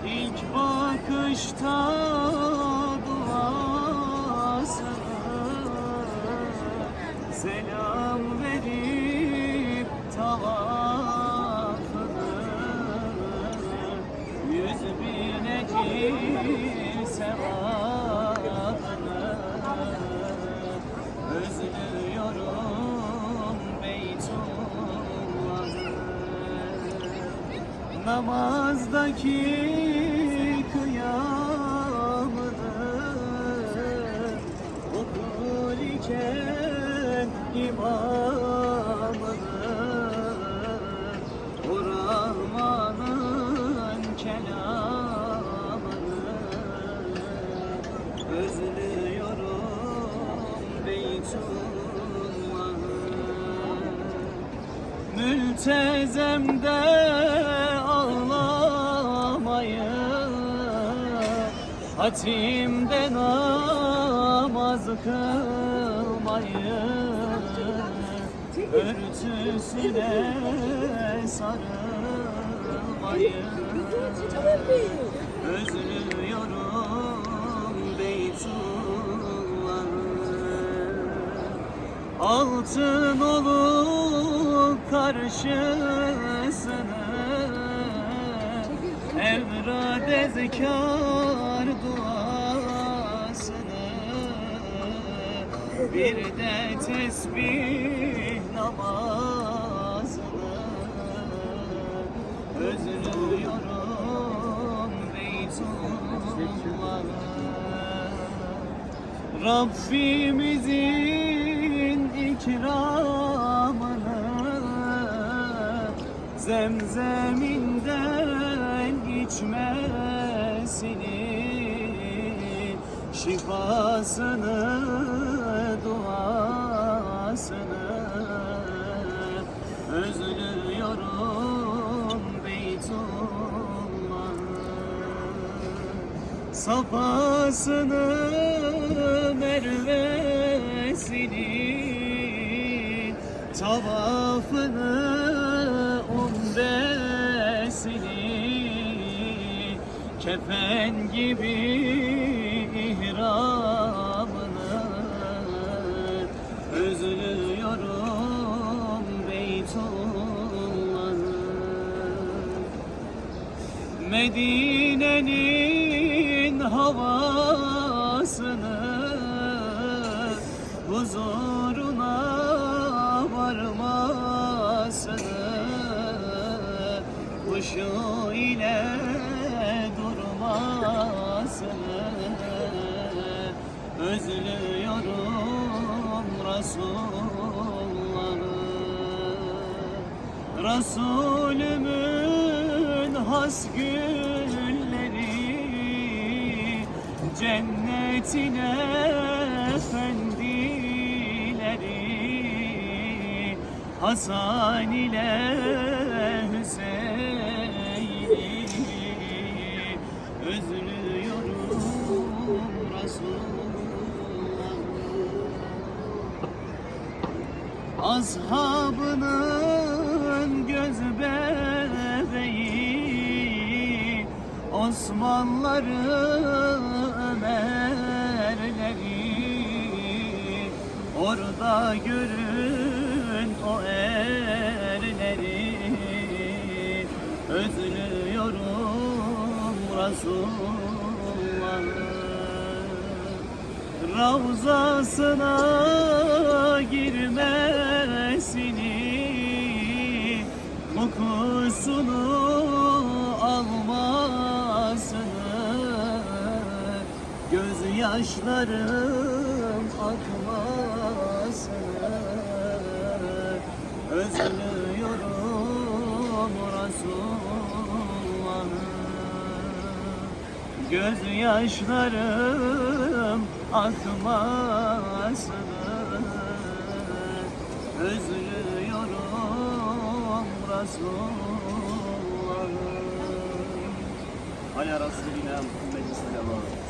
İlk bakışta duasını, selam verip tavafını, 100 bin ecir sevabını, özlüyorum Beytullah'ı. Namazdaki kıyamını okur iken imamını, o Rahman'ın kelamını, özlüyorum Beytullah'ı. Mültezemde ağlamayı, hatimde namaz kılmayı, örtüsüne sarılmayı, özlüyorum Beytullah'ı. Altın olup karşısını, evrad ezkar duasını, bir de tesbih namazını, özlüyorum Beytullah'ı. Rabbimizin ikramını, zemzeminden içmesini, şifasını, duasını, özlüyorum Beytullah'ı. Safasını, mervesini, tavafını, umresini, kefen gibi ihramını, özlüyorum Beytullah'ı. Medine'nin havasını, huzuruna varmasını, huşu ile durmasını, özlüyorum Resulullah'ı. Resulümün has gülleri, cennetin efendileri, Hasan ile Hüseyin'i, özlüyorum Resulullah'ı. Ashabının göz bebeği, Osmanlıları, Ömerleri, orada görün o erleri, özlüyorum Resulullah'ı. Ravzasına girmesini, kokusunu almasını, gözyaşlarım akmasını, özlüyorum Resulullah'ı. Gözyaşlarım akmasını, özlüyorum Resulullah'ı. Ala Resulina Muhammed sallallahu aleyhi ve sellem.